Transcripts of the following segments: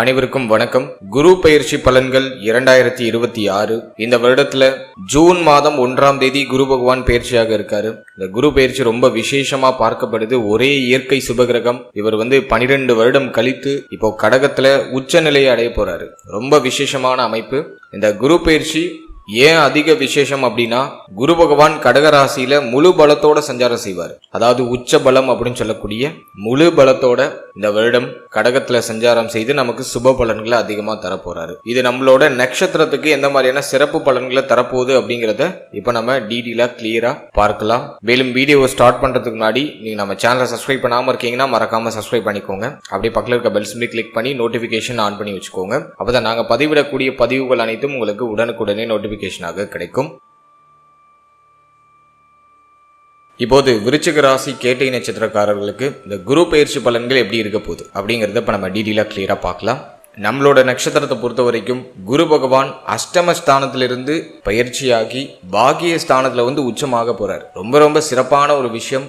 அனைவருக்கும் வணக்கம். குரு பெயர்ச்சி பலன்கள் 2026. இந்த வருடத்துல ஜூன் மாதம் 1ஆம் தேதி குரு பகவான் பெயர்ச்சியாக இருக்காரு. இந்த குரு பெயர்ச்சி ரொம்ப விசேஷமா பார்க்கப்படுது. ஒரே இயற்கை சுபகிரகம். இவர் 12 வருடம் கழித்து இப்போ கடகத்துல உச்ச நிலையை அடைய போறாரு. ரொம்ப விசேஷமான அமைப்பு. இந்த குரு பெயர்ச்சி ஏன் அதிக விசேஷம் அப்படின்னா, குரு பகவான் கடகராசியில முழு பலத்தோட சஞ்சாரம் செய்வார். அதாவது உச்ச பலம் அப்படின்னு சொல்லக்கூடிய முழு பலத்தோட இந்த வருடம் கடகத்துல சஞ்சாரம் செய்து நமக்கு சுப பலன்களை அதிகமா தரப்போறாரு. இது நம்மளோட நட்சத்திரத்துக்கு எந்த மாதிரியான சிறப்பு பலன்களை தரப்போகுது அப்படிங்கறத இப்ப நம்ம டீடெயிலா கிளியரா பார்க்கலாம். மேலும் வீடியோவை ஸ்டார்ட் பண்றதுக்கு முன்னாடி நீங்க நம்ம சேனலை சப்ஸ்கிரைப் பண்ணாம இருக்கீங்கன்னா மறக்காம சப்ஸ்கிரைப் பண்ணிக்கோங்க. அப்படியே பக்கத்துல இருக்க பெல் சிம்பலை கிளிக் பண்ணி நோட்டிபிகேஷன் ஆன் பண்ணி வச்சுக்கோங்க. அப்பதான் நாங்க பதிவிடக்கூடிய பதிவுகள் அனைத்தும் உங்களுக்கு உடனுக்குடனே நோட்டிபிகேஷனாக கிடைக்கும். இப்போது விருச்சிக ராசி கேட்டை நட்சத்திரக்காரர்களுக்கு இந்த குரு பெயர்ச்சி பலன்கள் எப்படி இருக்க போகுது அப்படிங்கறத இப்ப நம்ம டீடெயிலா கிளியரா பார்க்கலாம். நம்மளோட நட்சத்திரத்தை பொறுத்த வரைக்கும் குரு பகவான் அஷ்டமஸ்தானத்திலிருந்து பயிற்சியாகி பாகிய ஸ்தானத்துல உச்சமாக போறார். ரொம்ப சிறப்பான ஒரு விஷயம்.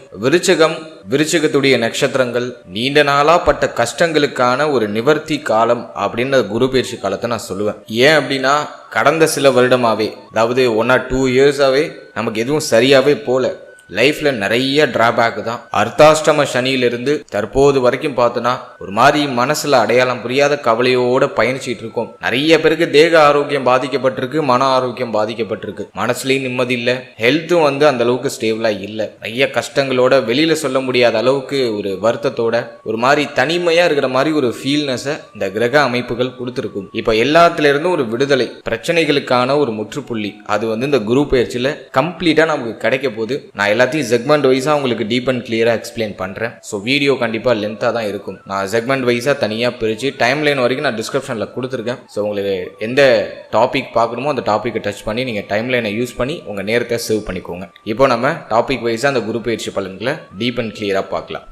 விருச்சிகத்துடைய நட்சத்திரங்கள் நீண்ட நாளா பட்ட கஷ்டங்களுக்கான ஒரு நிவர்த்தி காலம் அப்படின்னு குரு பயிற்சி காலத்தை நான் சொல்லுவேன். ஏன் அப்படின்னா, கடந்த சில வருடமாவே, அதாவது 1 or 2 இயர்ஸாவே நமக்கு எதுவும் சரியாவே போல. லைஃப்ல நிறைய டிராபேக் தான். அர்த்தாஷ்டம சனியிலிருந்து தற்போது வரைக்கும் பார்த்தோன்னா ஒரு மாதிரி மனசுல அடையாளம் புரியாத கவலையோட பயணிச்சுட்டு இருக்கோம். நிறைய பேருக்கு தேக ஆரோக்கியம் பாதிக்கப்பட்டிருக்கு, மன ஆரோக்கியம் பாதிக்கப்பட்டிருக்கு. மனசுலயும் நிம்மதி இல்லை, ஹெல்த்தும் அந்த அளவுக்கு ஸ்டேபிளா இல்லை. நிறைய கஷ்டங்களோட வெளியில சொல்ல முடியாத அளவுக்கு ஒரு வருத்தத்தோட ஒரு மாதிரி தனிமையா இருக்கிற மாதிரி ஒரு ஃபீல்னஸை இந்த கிரக அமைப்புகள் கொடுத்துருக்கும். இப்ப எல்லாத்துல இருந்தும் ஒரு விடுதலை, பிரச்சனைகளுக்கான ஒரு முற்றுப்புள்ளி அது இந்த குரு பயிற்சியில கம்ப்ளீட்டா நமக்கு கிடைக்க போகுது. நான் எல்லாத்தையும் செக்மெண்ட் வைஸா உங்களுக்கு டீப் அண்ட் கிளியரா எக்ஸ்பிளைன் பண்றேன். ஸோ வீடியோ கண்டிப்பா லென்த்தா தான் இருக்கும். நான் செக்மெண்ட் வைஸா தனியா பிரிச்சு டைம் லைன் வரைக்கும் நான் டிஸ்கிரிப்ஷன்ல கொடுத்துருக்கேன். ஸோ உங்களுக்கு எந்த டாபிக் பார்க்கணுமோ அந்த டாபிக்கை டச் பண்ணி நீங்க டைம் லைனை யூஸ் பண்ணி உங்க நேரத்தை சேவ் பண்ணிக்கோங்க. இப்போ நம்ம டாபிக் வைஸா அந்த குரு பயிற்சி பலன்களை டீப் அண்ட் கிளியரா பார்க்கலாம்.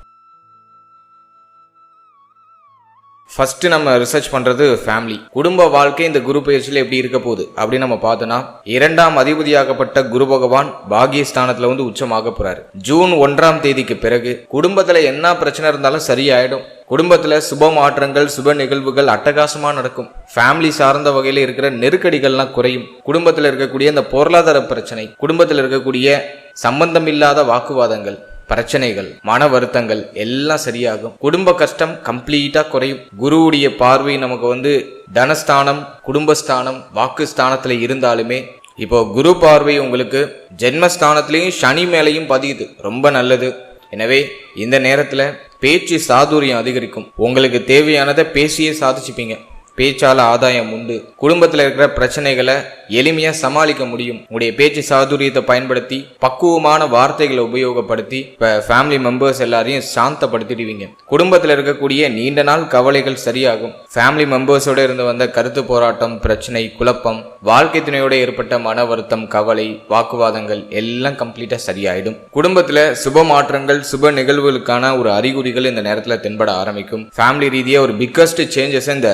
ஃபர்ஸ்ட் நம்ம ரிசர்ச் பண்றது ஃபேமிலி, குடும்ப வாழ்க்கை இந்த குரு பயிற்சியில எப்படி இருக்க போகுது அப்படின்னு நம்ம பார்த்தோம்னா, 2ஆம் அதிபதியாகப்பட்ட குரு பகவான் பாகியஸ்தானத்துல உச்சமாக போறாரு. ஜூன் 1ஆம் தேதிக்கு பிறகு குடும்பத்துல என்ன பிரச்சனை இருந்தாலும் சரியாயிடும். குடும்பத்துல சுப மாற்றங்கள், சுப நிகழ்வுகள் அட்டகாசமா நடக்கும். ஃபேமிலி சார்ந்த வகையில இருக்கிற நெருக்கடிகள்லாம் குறையும். குடும்பத்துல இருக்கக்கூடிய இந்த பொருளாதார பிரச்சனை, குடும்பத்துல இருக்கக்கூடிய சம்பந்தம் இல்லாத வாக்குவாதங்கள், பிரச்சனைகள், மன வருத்தங்கள் எல்லாம் சரியாகும். குடும்ப கஷ்டம் கம்ப்ளீட்டா குறையும். குருவுடைய பார்வை நமக்கு தனஸ்தானம், குடும்பஸ்தானம், வாக்குஸ்தானத்துல இருந்தாலுமே இப்போ குரு பார்வை உங்களுக்கு ஜென்மஸ்தானத்திலையும் சனி மேலையும் பதியுது. ரொம்ப நல்லது. எனவே இந்த நேரத்துல பேச்சு சாதுரியம் அதிகரிக்கும். உங்களுக்கு தேவையானதை பேசியே சாதிச்சுப்பீங்க. பேச்சால ஆதாயம் உண்டு. குடும்பத்துல இருக்கிற பிரச்சனைகளை எளிமையா சமாளிக்க முடியும். உங்களுடைய பேச்சு சாதுரியத்தை பயன்படுத்தி பக்குவமான வார்த்தைகளை உபயோகப்படுத்தி ஃபேமிலி மெம்பர்ஸ் எல்லாரையும் சாந்தப்படுத்திடுவீங்க. குடும்பத்துல இருக்கக்கூடிய நீண்ட நாள் கவலைகள் சரியாகும். ஃபேமிலி மெம்பர்ஸோட இருந்து வந்த கருத்து போராட்டம், பிரச்சனை, குழப்பம், வாழ்க்கை துணையோட ஏற்பட்ட மன வருத்தம், கவலை, வாக்குவாதங்கள் எல்லாம் கம்ப்ளீட்டா சரியாயிடும். குடும்பத்துல சுப மாற்றங்கள், சுப நிகழ்வுகளுக்கான ஒரு அறிகுறிகள் இந்த நேரத்துல தென்பட ஆரம்பிக்கும். ஃபேமிலி ரீதியா ஒரு பிக்கஸ்ட் சேஞ்சஸ் இந்த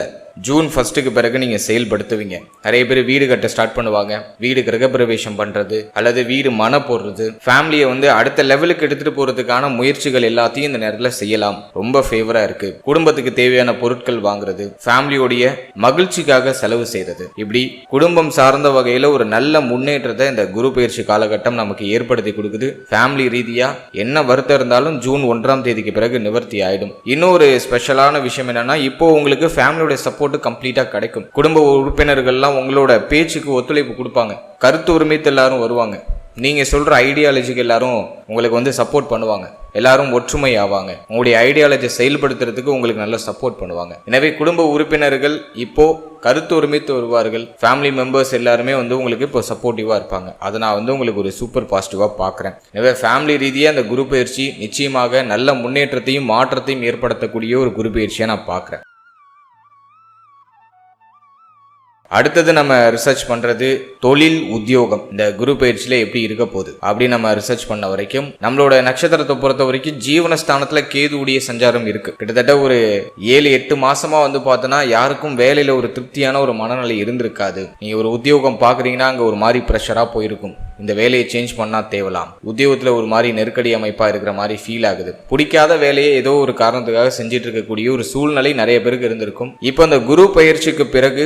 ஜூன் 1க்கு பிறகு நீங்க செயல்படுத்துவீங்க. நிறைய பேர் வீடு கட்ட ஸ்டார்ட் பண்ணுவாங்க. வீடு கிரகப்பிரவேசம் பண்றது அல்லது வீடு மன போடுறது, ஃபேமிலியை அடுத்த லெவலுக்கு எடுத்துட்டு போறதுக்கான முயற்சிகள் எல்லாத்தையும் இந்த நேரத்துல செய்யலாம். ரொம்ப ஃபேவரா இருக்கு. குடும்பத்துக்கு தேவையான பொருட்கள் வாங்குறது, ஃபேமிலியோடைய மகிழ்ச்சிக்காக செலவு செய்யறது, இப்படி குடும்பம் சார்ந்த வகையில ஒரு நல்ல முன்னேற்றத்தை இந்த குரு பயிற்சி காலகட்டம் நமக்கு ஏற்படுத்தி கொடுக்குது. ஃபேமிலி ரீதியா என்ன வருத்தம் இருந்தாலும் ஜூன் 1ஆம் தேதிக்கு பிறகு நிவர்த்தி ஆயிடும். இன்னொரு ஸ்பெஷலான விஷயம் என்னன்னா, இப்போ உங்களுக்கு ஃபேமிலியோட சப்போர்ட் கம்ப்ளீட்டா கிடைக்கும். குடும்ப உறுப்பினர்கள்லாம் உங்களோட பேச்சுக்கு ஒத்துழைப்பு கொடுப்பாங்க. கருத்து உரிமைத்து எல்லாரும் வருவாங்க. நீங்க சொல்ற ஐடியாலஜிக்கு எல்லாரும் உங்களுக்கு சப்போர்ட் பண்ணுவாங்க. எல்லாரும் ஒற்றுமை ஆவாங்க. உங்களுடைய ஐடியாலஜி செயல்படுத்துறதுக்கு உங்களுக்கு நல்ல சப்போர்ட் பண்ணுவாங்க. எனவே குடும்ப உறுப்பினர்கள் இப்போ கருத்து உரிமைத்து வருவார்கள். ஃபேமிலி மெம்பர்ஸ் எல்லாருமே உங்களுக்கு இப்போ சப்போர்ட்டிவா இருப்பாங்க. அதை நான் உங்களுக்கு ஒரு சூப்பர் பாசிட்டிவா பாக்குறேன். எனவே ஃபேமிலி ரீதியா அந்த குரு பயிற்சி நிச்சயமாக நல்ல முன்னேற்றத்தையும் மாற்றத்தையும் ஏற்படுத்தக்கூடிய ஒரு குரு பயிற்சியா நான் பாக்குறேன். அடுத்தது நம்ம ரிசர்ச் பண்றது தொழில் உத்தியோகம் இந்த குரு பயிற்சியில எப்படி இருக்க போகுது அப்படி நம்ம ரிசர்ச் பண்ண வரைக்கும் நம்மளோட நட்சத்திரத்தை பொறுத்த வரைக்கும் ஜீவனஸ்தானத்துல கேதுவுடைய சஞ்சாரம் இருக்கு. கிட்டத்தட்ட ஒரு 7-8 மாசமா வந்து பார்த்தோன்னா யாருக்கும் வேலையில ஒரு திருப்தியான ஒரு மனநிலை இருந்திருக்காது. நீங்க ஒரு உத்தியோகம் பாக்குறீங்கன்னா அங்க ஒரு மாதிரி ப்ரெஷரா போயிருக்கும். இந்த வேலையை சேஞ்ச் பண்ணா தேவலாம், உத்தியோகத்துல ஒரு மாதிரி நெருக்கடி அமைப்பா இருக்கிற மாதிரி ஃபீல் ஆகுது. பிடிக்காத வேலையை ஏதோ ஒரு காரணத்துக்காக செஞ்சிட்டு இருக்கக்கூடிய ஒரு சூழ்நிலை நிறைய பேருக்கு இருந்திருக்கும். இப்போ அந்த குரு பயிற்சிக்கு பிறகு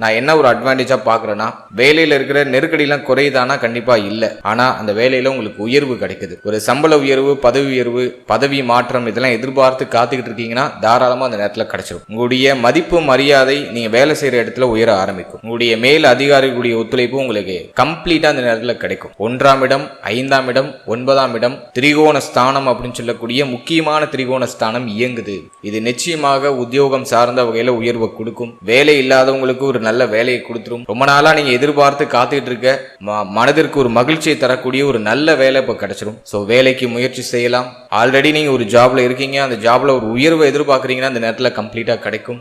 நான் என்ன ஒரு அட்வான்டேஜா பாக்குறேன்னா, வேலையில இருக்கிற நெருக்கடிலாம் குறையுதானா கண்டிப்பா இல்ல. ஆனா அந்த வேலையில உங்களுக்கு உயர்வு கிடைக்குது. ஒரு சம்பள உயர்வு, பதவி உயர்வு, பதவி மாற்றம் இதெல்லாம் எதிர்பார்த்து காத்துக்கிட்டு இருக்கீங்கன்னா தாராளமா அந்த நேரத்துல கிடைச்சிடும். உங்களுடைய மதிப்பு மரியாதை நீங்க வேலை செய்யற இடத்துல உயர ஆரம்பிக்கும். உங்களுடைய மேல் அதிகாரிகளுடைய ஒத்துழைப்பு உங்களுக்கு கம்ப்ளீட்டா அந்த நேரத்துல கிடைக்கும். 1ஆம் இடம், 5ஆம் இடம், 9ஆம் இடம் திரிகோண ஸ்தானம் அப்படின்னு சொல்லக்கூடிய முக்கியமான திரிகோண ஸ்தானம் இயங்குது. இது நிச்சயமாக உத்தியோகம் சார்ந்த வகையில உயர்வை கொடுக்கும். வேலை இல்லாதவங்களுக்கு ஒரு நல்ல வேலையை கொடுத்துரும். ரொம்ப நாளா நீங்க எதிர்பார்த்து காத்துக்கிட்டு இருக்க மனதிற்கு ஒரு மகிழ்ச்சியை தரக்கூடிய ஒரு நல்ல வேலை இப்ப கிடைச்சிரும். சோ வேலைக்கு முயற்சி செய்யலாம். ஆல்ரெடி நீங்க ஒரு ஜாப்ல இருக்கீங்க, அந்த ஜாப்ல ஒரு உயர்வை எதிர்பார்க்கறீங்கன்னா அந்த நேரத்துல கம்ப்ளீட்டா கிடைக்கும்.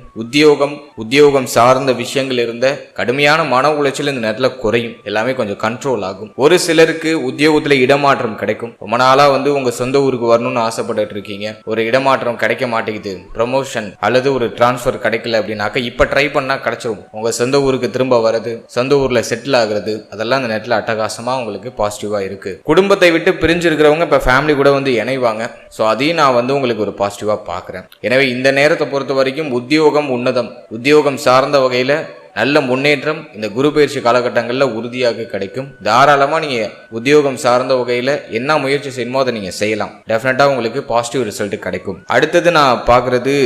உத்தியோகம் சார்ந்த விஷயங்கள் இருந்த கடுமையான மன உளைச்சல் இந்த நேரத்துல குறையும். எல்லாமே கொஞ்சம் கண்ட்ரோல் ஆகும். ஒரு சிலருக்கு உத்தியோகத்துல இடமாற்றம் கிடைக்கும். ரொம்ப நாளா வந்து உங்க சொந்த ஊருக்கு வரணும்னு ஆசைப்பட்டு இருக்கீங்க, ஒரு இடமாற்றம் கிடைக்க மாட்டேங்குது, ப்ரமோஷன் அல்லது ஒரு டிரான்ஸ்பர் கிடைக்கல அப்படின்னாக்க இப்ப ட்ரை பண்ணா கிடைச்சிரும். உங்க சொந்த ஊருக்கு திரும்ப வர்றது, சொந்த ஊர்ல செட்டில் ஆகுறது, அதெல்லாம் இந்த நேரத்துல அட்டகாசமா உங்களுக்கு பாசிட்டிவா இருக்கு. குடும்பத்தை விட்டு பிரிஞ்சு இருக்கிறவங்க இப்ப ஃபேமிலி கூட வந்து இணைவாங்க. சோ அதையும் நான் வந்து உங்களுக்கு ஒரு பாசிட்டிவா பாக்குறேன். எனவே இந்த நேரத்தை பொறுத்த வரைக்கும் உத்தியோகம் உன்னதம், உத்தியோகம் சார்ந்த வகையில நல்ல முன்னேற்றம் இந்த குரு பயிற்சி காலகட்டங்கள்ல உறுதியாக கிடைக்கும். தாராளமா நீங்க உத்தியோகம் சார்ந்த வகையில என்ன முயற்சி செய்யணுமோ அதை நீங்க செய்யலாம். டெஃபினட்டா உங்களுக்கு பாசிட்டிவ் ரிசல்ட் கிடைக்கும். அடுத்தது நான் பாக்குறது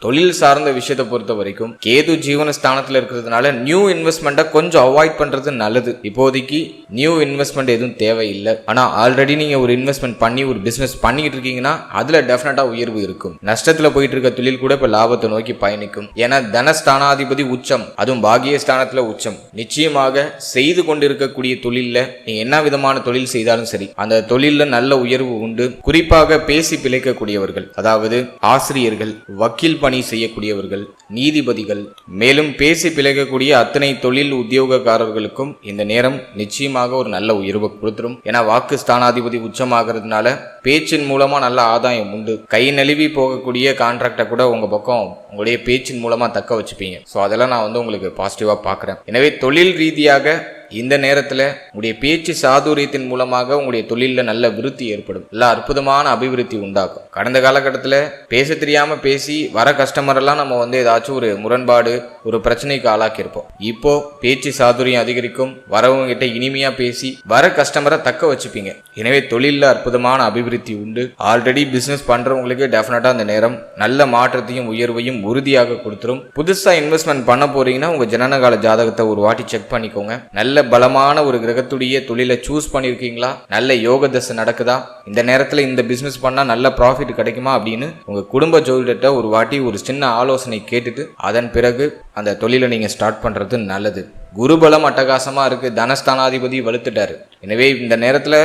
தொழில் சார்ந்த விஷயத்தை பொறுத்த வரைக்கும் கேது ஜீவனஸ்தானத்துல இருக்கிறதுனால நியூ இன்வெஸ்ட்மெண்ட்டை கொஞ்சம் அவாய்ட் பண்றது நல்லது. இப்போதைக்கு நியூ இன்வெஸ்ட்மெண்ட் எதுவும் தேவையில்லை. ஆனா ஆல்ரெடி நீங்க ஒரு இன்வெஸ்ட்மெண்ட் பண்ணி ஒரு பிசினஸ் பண்ணிட்டு இருக்கீங்கன்னா அதுல டெஃபினட்டா உயர்வு இருக்கும். நஷ்டத்துல போயிட்டு இருக்க தொழில் கூட இப்ப லாபத்தை நோக்கி பயணிக்கும். ஏன்னா தனஸ்தானாதிபதி உச்சம், அதுவும் பாகியஸ்தானத்துல உச்சம். நிச்சயமாக செய்து கொண்டிருக்கக்கூடிய தொழில்ல நீங்க என்ன விதமான தொழில் செய்தாலும் சரி அந்த தொழில்ல நல்ல உயர்வு உண்டு. குறிப்பாக பேசி பிழைக்கக்கூடியவர்கள், அதாவது ஆசிரியர்கள், வக்கீல் பணி செய்யக்கூடியவர்கள், நீதிபதிகள், மேலும் பேசி பிழைக்கக்கூடிய அத்தனை தொழில் உத்தியோகக்காரர்களுக்கும் இந்த நேரம் நிச்சயமாக ஒரு நல்ல உயர்வு கொடுத்துரும். ஏன்னா வாக்கு ஸ்தானாதிபதி உச்சமாகிறதுனால பேச்சின் மூலமா நல்ல ஆதாயம் உண்டு. கை நழுவி போகக்கூடிய கான்ட்ராக்டை கூட உங்க பக்கம் உங்களுடைய பேச்சின் மூலமா தக்க வச்சுப்பீங்க. ஸோ அதெல்லாம் நான் வந்து உங்களுக்கு பாசிட்டிவா பார்க்குறேன். எனவே தொழில் ரீதியாக இந்த நேரத்துல உங்களுடைய பேச்சு சாதுரியத்தின் மூலமாக உங்களுடைய தொழில நல்ல விருத்தி ஏற்படும். நல்ல அற்புதமான அபிவிருத்தி உண்டாகும். கடந்த காலகட்டத்துல பேச தெரியாம பேசி வர கஸ்டமர் எல்லாம் நம்ம வந்து ஏதாச்சும் ஒரு முரண்பாடு, ஒரு பிரச்சனைக்கு ஆளாக்கி இருப்போம். இப்போ பேச்சு சாதுரியம் அதிகரிக்கும். வரவங்க கிட்ட இனிமையா பேசி வர கஸ்டமரை தக்க வச்சுப்பீங்க. எனவே தொழில அற்புதமான அபிவிருத்தி உண்டு. ஆல்ரெடி பிசினஸ் பண்றவங்களுக்கு டெஃபினட்டா அந்த நேரம் நல்ல மாற்றத்தையும் உயர்வையும் உறுதியாக கொடுத்துரும். புதுசா இன்வெஸ்ட்மெண்ட் பண்ண போறீங்கன்னா உங்க ஜனனகால ஜாதகத்தை ஒரு வாட்டி செக் பண்ணிக்கோங்க. நல்ல பலமான ஒரு கிரகத்துடைய தொழிலை சூஸ் பண்ணிருக்கீங்களா, நல்ல யோக தசை நடக்குதா, இந்த நேரத்துல இந்த பிசினஸ் பண்ணா நல்ல ப்ராஃபிட் கிடைக்குமா அப்படின்னு உங்க குடும்ப ஜோதிடத்தை ஒரு வாட்டி ஒரு சின்ன ஆலோசனை கேட்டுட்டு அதன் பிறகு அந்த தொழிலை நீங்க ஸ்டார்ட் பண்றது நல்லது. குருபலம் அட்டகாசமா இருக்கு, தனஸ்தானாதிபதி வலுத்துட்டாரு. எனவே இந்த நேரத்துல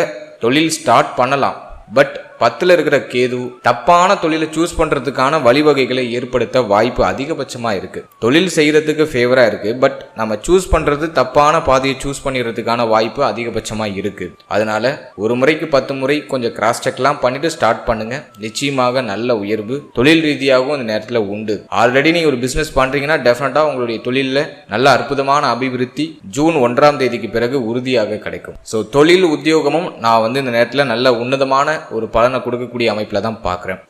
தொழில் ஸ்டார்ட் பண்ணலாம். பட் 10ல் இருக்கிற கேது தப்பான தொழிலை சூஸ் பண்றதுக்கான வழிவகைகளை ஏற்படுத்த வாய்ப்பு அதிகபட்சமா இருக்கு. தொழில் செய்யறதுக்கு ஃபேவரா இருக்கு, பட் நம்ம சூஸ் பண்றது தப்பான பாதையை சூஸ் பண்ணிடுறதுக்கான வாய்ப்பு அதிகபட்சமா இருக்கு. அதனால ஒரு முறைக்கு 10 முறை கொஞ்சம் கிராஸ் செக்லாம் பண்ணிட்டு ஸ்டார்ட் பண்ணுங்க. நிச்சயமாக நல்ல உயர்வு தொழில் ரீதியாகவும் இந்த நேரத்துல உண்டு. ஆல்ரெடி நீங்க ஒரு பிசினஸ் பண்றீங்கன்னா டெஃபினட்டா உங்களுடைய தொழில நல்ல அற்புதமான அபிவிருத்தி ஜூன் 1ஆம் தேதிக்கு பிறகு உறுதியாக கிடைக்கும். ஸோ தொழில் உத்தியோகமும் நான் வந்து இந்த நேரத்துல நல்ல உன்னதமான ஒரு பலனை கொடுக்கக்கூடிய அமைப்புல தான் பார்க்கிறேன்.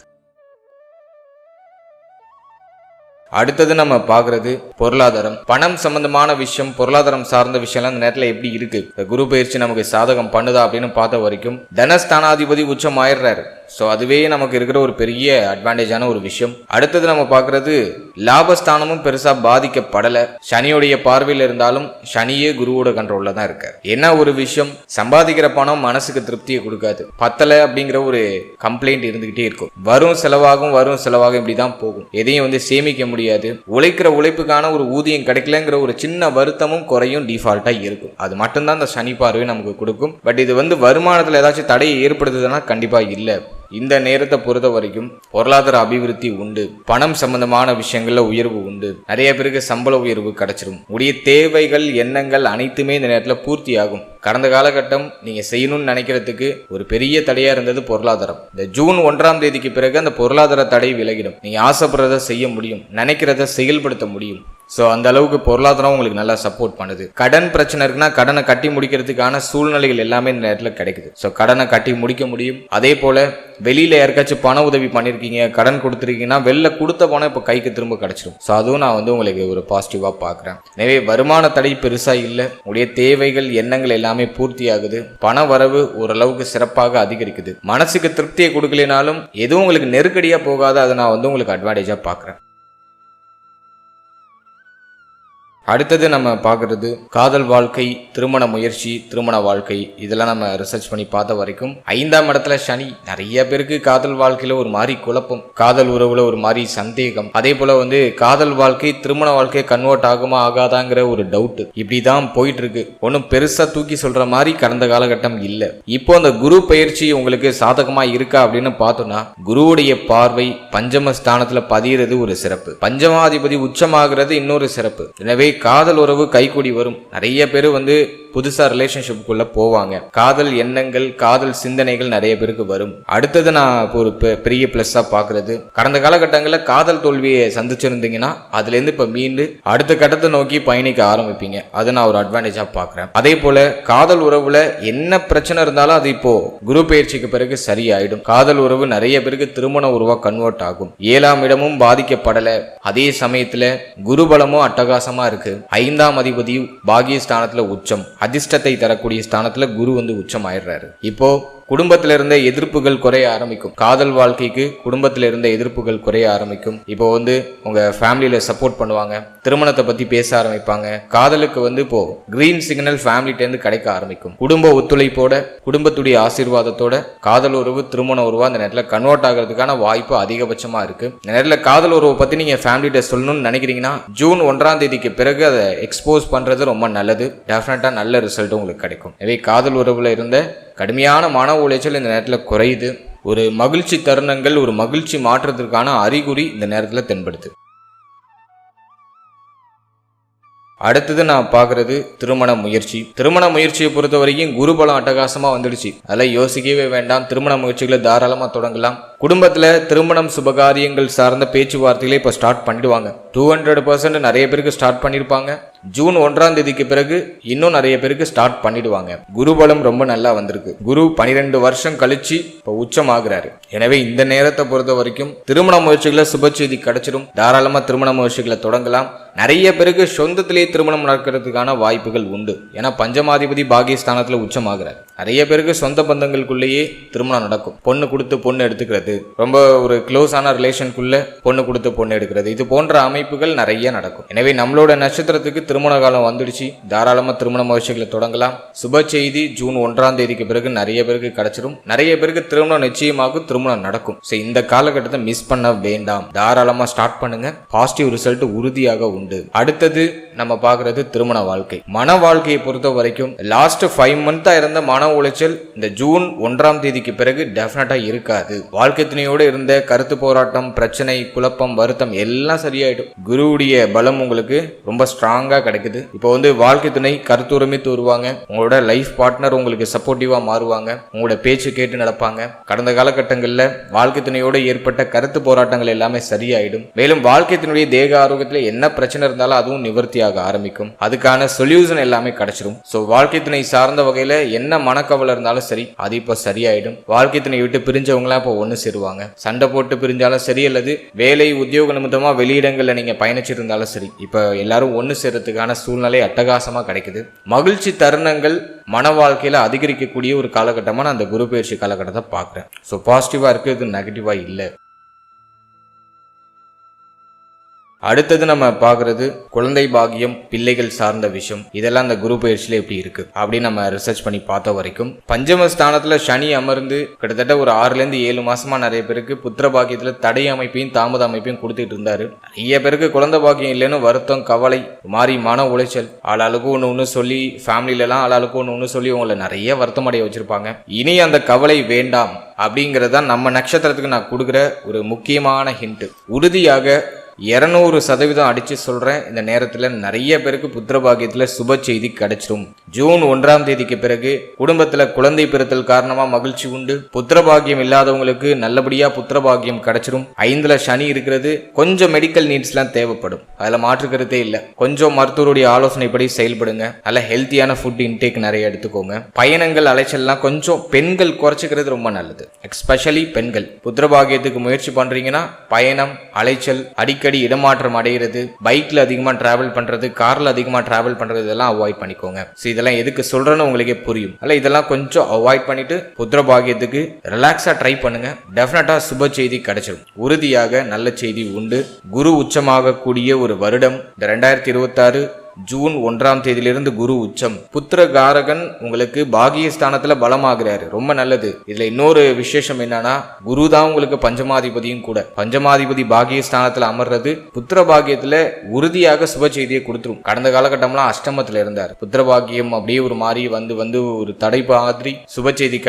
அடுத்தது நம்ம பாக்குறது பொருளாதாரம், பணம் சம்பந்தமான விஷயம், பொருளாதாரம் சார்ந்த விஷயம்லாம் இந்த நேரத்துல எப்படி இருக்கு, குரு பயிற்சி நமக்கு சாதகம் பண்ணுதா அப்படின்னு பார்த்த வரைக்கும் தனஸ்தானாதிபதி உச்சம் ஆயிடுறாரு. ஸோ அதுவே நமக்கு இருக்கிற ஒரு பெரிய அட்வான்டேஜான ஒரு விஷயம். அடுத்தது நம்ம பார்க்கறது லாபஸ்தானமும் பெருசா பாதிக்கப்படலை. சனியோடைய பார்வையில் இருந்தாலும் சனியே குருவோட கண்ட்ரோல்ல தான் இருக்காரு. என்ன ஒரு விஷயம், சம்பாதிக்கிற பணம் மனசுக்கு திருப்தியை கொடுக்காது, பத்தலை அப்படிங்கிற ஒரு கம்ப்ளைண்ட் இருந்துகிட்டே இருக்கும். வரும் செலவாகும் இப்படிதான் போகும். எதையும் வந்து சேமிக்க முடியாது. உழைக்கிற உழைப்புக்கான ஒரு ஊதியம் கிடைக்கலங்கிற ஒரு சின்ன வருத்தமும் குறையும் டிஃபால்ட்டா இருக்கும். அது மட்டும்தான் இந்த சனி பார்வை நமக்கு கொடுக்கும். பட் இது வந்து வருமானத்துல ஏதாச்சும் தடையை ஏற்படுத்துதுன்னா கண்டிப்பா இல்லை. இந்த நேரத்தை பொறுத்த வரைக்கும் பொருளாதார அபிவிருத்தி உண்டு, பணம் சம்பந்தமான விஷயங்கள்ல உயர்வு உண்டு, நிறைய பேருக்கு சம்பள உயர்வு கிடைச்சிடும், உடைய தேவைகள் எண்ணங்கள் அனைத்துமே இந்த நேரத்தில் பூர்த்தி ஆகும். கடந்த காலகட்டம் நீங்க செய்யணும்னு நினைக்கிறதுக்கு ஒரு பெரிய தடையா இருந்தது பொருளாதாரம். இந்த ஜூன் 1ஆம் தேதிக்கு பிறகு அந்த பொருளாதார தடை விலகிடும். நீங்க ஆசைப்படுறத செய்ய முடியும், நினைக்கிறத செயல்படுத்த முடியும். ஸோ அந்த அளவுக்கு பொருளாதாரம் உங்களுக்கு நல்லா சப்போர்ட் பண்ணுது. கடன் பிரச்சனை இருக்குன்னா கடனை கட்டி முடிக்கிறதுக்கான சூழ்நிலைகள் எல்லாமே இந்த நேரத்தில் கிடைக்குது. ஸோ கடனை கட்டி முடிக்க முடியும். அதே போல வெளியில யாருக்காச்சும் பண உதவி பண்ணிருக்கீங்க, கடன் கொடுத்துருக்கீங்கன்னா வெளில கொடுத்த பணம் இப்போ கைக்கு திரும்ப கிடைச்சிடும். ஸோ அதுவும் நான் உங்களுக்கு ஒரு பாசிட்டிவா பார்க்குறேன். எனவே வருமான தடை பெருசா இல்லை, உடைய தேவைகள் எண்ணங்கள் எல்லாமே பூர்த்தி ஆகுது, பண வரவு ஓரளவுக்கு சிறப்பாக அதிகரிக்குது. மனசுக்கு திருப்தியை கொடுக்கலனாலும் எதுவும் உங்களுக்கு நெருக்கடியா போகாத, அதை நான் உங்களுக்கு அட்வான்டேஜா பார்க்குறேன். அடுத்தது நம்ம பார்க்கறது காதல் வாழ்க்கை, திருமண முயற்சி, திருமண வாழ்க்கை. இதெல்லாம் நம்ம ரிசர்ச் பண்ணி பார்த்த வரைக்கும் 5ஆம் இடத்துல சனி. நிறைய பேருக்கு காதல் வாழ்க்கையில ஒரு மாதிரி குழப்பம், காதல் உறவுல ஒரு மாதிரி சந்தேகம், அதே போல காதல் வாழ்க்கை திருமண வாழ்க்கை கன்வெர்ட் ஆகுமா ஆகாதாங்கிற ஒரு டவுட் இப்படிதான் போயிட்டு இருக்கு. ஒன்னும் பெருசா தூக்கி சொல்ற மாதிரி கடந்த காலகட்டம் இல்ல. இப்போ அந்த குரு பயிற்சி உங்களுக்கு சாதகமா இருக்கா அப்படின்னு பார்த்தோம்னா, குருவுடைய பார்வை பஞ்சம ஸ்தானத்துல பதிகிறது ஒரு சிறப்பு, பஞ்சமாதிபதி உச்சமாகிறது இன்னொரு சிறப்பு. எனவே காதல் உறவு கைகூடி வரும். நிறைய பேர் புதுசா ரிலேஷன்ஷிப்புக்குள்ள போவாங்க. காதல் எண்ணங்கள், காதல் சிந்தனைகள் நிறைய பேருக்கு வரும். அடுத்தது நான் ஒரு பெரிய பிளஸ்ஸா பாக்குறது, கடந்த காலகட்டங்களில் காதல் தோல்வியை சந்திச்சிருந்தீங்கன்னா அதுல இருந்து இப்ப மீண்டு அடுத்த கட்டத்தை நோக்கி பயணிக்க ஆரம்பிப்பீங்க. அதை நான் ஒரு அட்வான்டேஜா பாக்குறேன். அதே போல காதல் உறவுல என்ன பிரச்சனை இருந்தாலும் அது இப்போ குரு பயிற்சிக்கு பிறகு சரியாயிடும். காதல் உறவு நிறைய பேருக்கு திருமண உறவா கன்வெர்ட் ஆகும். 7ஆம் இடமும் பாதிக்கப்படல, அதே சமயத்துல குருபலமும் அட்டகாசமா இருக்கு. 5ஆம் அதிபதி பாகியஸ்தானத்துல உச்சம், அதிர்ஷ்டத்தை தரக்கூடிய ஸ்தானத்துல குரு உச்சம் ஆயிடுறாரு. இப்போ குடும்பத்தில இருந்த எதிர்ப்புகள் குறைய ஆரம்பிக்கும். காதல் வாழ்க்கைக்கு குடும்பத்தில இருந்த எதிர்ப்புகள் குறைய ஆரம்பிக்கும். இப்போ உங்க ஃபேமிலியில சப்போர்ட் பண்ணுவாங்க, திருமணத்தை பத்தி பேச ஆரம்பிப்பாங்க. காதலுக்கு இப்போ கிரீன் சிக்னல் ஃபேமிலிட்ட இருந்து கிடைக்க ஆரம்பிக்கும். குடும்ப ஒத்துழைப்போட, குடும்பத்துடைய ஆசீர்வாதத்தோட காதல் உறவு திருமண உறவா அந்த நேரத்தில் கன்வெர்ட் ஆகிறதுக்கான வாய்ப்பு அதிகபட்சமா இருக்கு. இந்த நேரத்தில் காதல் உறவை பத்தி நீங்க ஃபேமிலிட்ட சொல்லணும்னு நினைக்கிறீங்கன்னா ஜூன் 1ஆம் தேதிக்கு பிறகு அதை எக்ஸ்போஸ் பண்றது ரொம்ப நல்லது. டெஃபினட்டா நல்ல ரிசல்ட் உங்களுக்கு கிடைக்கும். எனவே காதல் உறவுல இருந்த கடுமையான மன உளைச்சல் இந்த நேரத்தில் குறையுது. ஒரு மகிழ்ச்சி தருணங்கள், ஒரு மகிழ்ச்சி மாற்றத்திற்கான அறிகுறி இந்த நேரத்தில் தென்படுது. அடுத்தது நான் பார்க்கறது திருமண முயற்சி. திருமண முயற்சியை பொறுத்த வரைக்கும் குருபலம் அட்டகாசமா வந்துடுச்சு. அதெல்லாம் யோசிக்கவே வேண்டாம். திருமண முயற்சிகளை தாராளமா தொடங்கலாம். குடும்பத்துல திருமணம் சுபகாரியங்கள் சார்ந்த பேச்சுவார்த்தைகளை இப்ப ஸ்டார்ட் பண்ணிடுவாங்க. 200% நிறைய பேருக்கு ஸ்டார்ட் பண்ணிருப்பாங்க. ஜூன் 1ஆம் தேதிக்கு பிறகு இன்னும் நிறைய பேருக்கு ஸ்டார்ட் பண்ணிடுவாங்க. குருபலம் ரொம்ப நல்லா வந்திருக்கு. குரு 12 வருஷம் கழிச்சு இப்ப உச்சம் ஆகுறாரு. எனவே இந்த நேரத்தை பொறுத்த வரைக்கும் திருமண முயற்சிகளை சுப செய்தி கிடைச்சிடும். தாராளமா திருமண முயற்சிகளை தொடங்கலாம். நிறைய பேருக்கு சொந்தத்திலேயே திருமணம் நடக்கிறதுக்கான வாய்ப்புகள் உண்டு. ஏன்னா பஞ்சமாதிபதி பாகியஸ்தானத்துல உச்சம் ஆகுறாரு. நிறைய பேருக்கு சொந்த பந்தங்களுக்குள்ளேயே திருமணம் நடக்கும். பொண்ணு கொடுத்து பொண்ணு எடுத்துக்கிறது, ரொம்ப ஒரு க்ளோஸான ரிலேஷனுக்குள்ள பொண்ணு கொடுத்து பொண்ணு எடுக்கிறது, இது போன்ற அமைப்புகள் நிறைய நடக்கும். எனவே நம்மளோட நட்சத்திரத்துக்கு திருமண காலம் வந்துடுச்சு. தாராளமா திருமண முயற்சிகளை தொடங்கலாம். சுப செய்தி ஜூன் 1ஆம் தேதிக்கு பிறகு நிறைய பேருக்கு கிடைச்சிடும். நிறைய பேருக்கு திருமணம் நிச்சயமாகும், திருமணம் நடக்கும். இந்த காலகட்டத்தை மிஸ் பண்ண வேண்டாம். தாராளமா ஸ்டார்ட் பண்ணுங்க. பாசிட்டிவ் ரிசல்ட் உறுதியாக உண்டு. அடுத்தது நம்ம பார்க்கறது திருமண வாழ்க்கை. மன வாழ்க்கையை பொறுத்த வரைக்கும் லாஸ்ட் 5 மந்த்தா இருந்த மன உளைச்சல் இந்த ஜூன் 1ஆம் தேதிக்கு பிறகு டெஃபினட்டா இருக்காது. வாழ்க்கை துணையோடு இருந்த கருத்து போராட்டம், பிரச்சனை, குழப்பம், வருத்தம் எல்லாம் சரியாயிடும். குருவுடைய பலம் உங்களுக்கு ரொம்ப ஸ்ட்ராங்கா கிடைக்குது. இப்போ வாழ்க்கை துணை கருத்துரிமை தருவாங்க. உங்களோட லைஃப் பார்ட்னர் உங்களுக்கு சப்போர்ட்டிவா மாறுவாங்க. உங்களோட பேச்சு கேட்டு நடப்பாங்க. கடந்த காலகட்டங்களில் வாழ்க்கை துணையோடு ஏற்பட்ட கருத்து போராட்டங்கள் எல்லாமே சரியாயிடும். மேலும் வாழ்க்கை துணையுடைய தேக ஆரோக்கியத்தில் என்ன பிரச்சனை இருந்தாலும் அதுவும் நிவர்த்தியாக ஆரம்பிக்கும். அதுக்கான சொல்யூஷன் எல்லாமே கிடைச்சிடும். வாழ்க்கை துணை சார்ந்த வகையில என்ன மனக்கவலை இருந்தாலும் சரி, அது இப்ப சரியாயிடும். வாழ்க்கை துணை விட்டு பிரிஞ்சவங்களாம் இப்ப ஒண்ணு சேருவாங்க. சண்டை போட்டு பிரிஞ்சாலும் சரி, அல்லது வேலை உத்தியோக நிமித்தமா வெளியிடங்கள்ல நீங்க பயணிச்சிட்டு இருந்தாலும் சரி, இப்ப எல்லாரும் ஒண்ணு சேர்றதுக்கான சூழ்நிலை அட்டகாசமா கிடைக்குது. மகிழ்ச்சி தருணங்கள் மன வாழ்க்கையில அதிகரிக்கக்கூடிய ஒரு காலகட்டமா நான் அந்த குரு பயிற்சி காலகட்டத்தை பாக்குறேன். பாசிட்டிவா இருக்கு, இது நெகட்டிவா இல்லை. அடுத்தது நம்ம பார்க்கறது குழந்தை பாக்கியம், பிள்ளைகள் சார்ந்த விஷயம். இதெல்லாம் அந்த குரு பயிற்சியில எப்படி இருக்கு அப்படின்னு நம்ம ரிசர்ச் பண்ணி பார்த்த வரைக்கும் பஞ்சம ஸ்தானத்துல சனி அமர்ந்து கிட்டத்தட்ட ஒரு 6 to 7 மாசமா நிறைய பேருக்கு புத்திர பாக்கியத்துல தடை அமைப்பையும் தாமத அமைப்பையும் கொடுத்துட்டு இருந்தாரு. நிறைய பேருக்கு குழந்தை பாக்கியம் இல்லைன்னு வருத்தம், கவலை, மாறி மன உளைச்சல், ஆளாளுக்கு ஒண்ணு சொல்லி ஃபேமிலில எல்லாம் ஆளாளுக்கு ஒண்ணு சொல்லி உங்களை நிறைய வருத்தம் அடைய வச்சிருப்பாங்க. இனி அந்த கவலை வேண்டாம் அப்படிங்கிறது தான் நம்ம நட்சத்திரத்துக்கு நான் கொடுக்குற ஒரு முக்கியமான ஹிண்ட். உறுதியாக 200% அடிச்சு சொல்றேன், இந்த நேரத்துல நிறைய பேருக்கு புத்திரபாகியத்துல சுப செய்தி கிடைச்சிடும். ஜூன் 1ஆம் தேதிக்கு பிறகு குடும்பத்துல குழந்தை பிறத்தல் காரணமா மகிழ்ச்சி உண்டு. புத்திரபாகியம் இல்லாதவங்களுக்கு நல்லபடியா புத்திரபாகியம் கிடைச்சிடும். 5ல சனி இருக்கிறது, கொஞ்சம் மெடிக்கல் நீட்ஸ் எல்லாம் தேவைப்படும், அதுல மாற்றுக்கிறதே இல்லை. கொஞ்சம் மருத்துவருடைய ஆலோசனைப்படி செயல்படுங்க. நல்ல ஹெல்த்தியான ஃபுட் இன்டேக் நிறைய எடுத்துக்கோங்க. பயணங்கள் அலைச்சல்லாம் கொஞ்சம் பெண்கள் குறைச்சிக்கிறது ரொம்ப நல்லது. எஸ்பெஷலி பெண்கள் புத்திரபாகியத்துக்கு முயற்சி பண்றீங்கன்னா பயணம் அலைச்சல், அடிக்கடி இடமாற்றம் அடைகிறது, பைக்ல அதிகமா டிராவல் பண்றது, கார்ல அதிகமா டிராவல் பண்றது, இதெல்லாம் அவாய்ட் பண்ணிக்கோங்க. இதெல்லாம் எதுக்கு சொல்றேன்னு உங்களுக்கே புரியும். அல்ல இதெல்லாம் கொஞ்சம் அவாய்ட் பண்ணிட்டு புத்திரபாகியத்துக்கு ரிலாக்ஸா ட்ரை பண்ணுங்க. டெஃபினட்டா சுப செய்தி கிடைச்சிடும். உறுதியாக நல்ல செய்தி உண்டு. குரு உச்சமாக கூடிய ஒரு வருடம் இந்த 2026. ஜூன் 1ஆம் தேதியிலிருந்து குரு உச்சம். புத்திரகாரகன் உங்களுக்கு பாகியஸ்தானத்துல பலமாகிறாரு, ரொம்ப நல்லது. இதுல இன்னொரு விசேஷம் என்னன்னா, குரு தான் உங்களுக்கு பஞ்சமாதிபதியும் கூட. பஞ்சமாதிபதி பாகியஸ்தானத்துல அமர்றது புத்திர பாகியத்துல உறுதியாக சுப செய்தியை கொடுத்துரும். கடந்த காலகட்டம்லாம் அஷ்டமத்துல இருந்தார். புத்திரபாகியம் அப்படியே ஒரு மாதிரி வந்து ஒரு தடை மாதிரி சுப செய்தி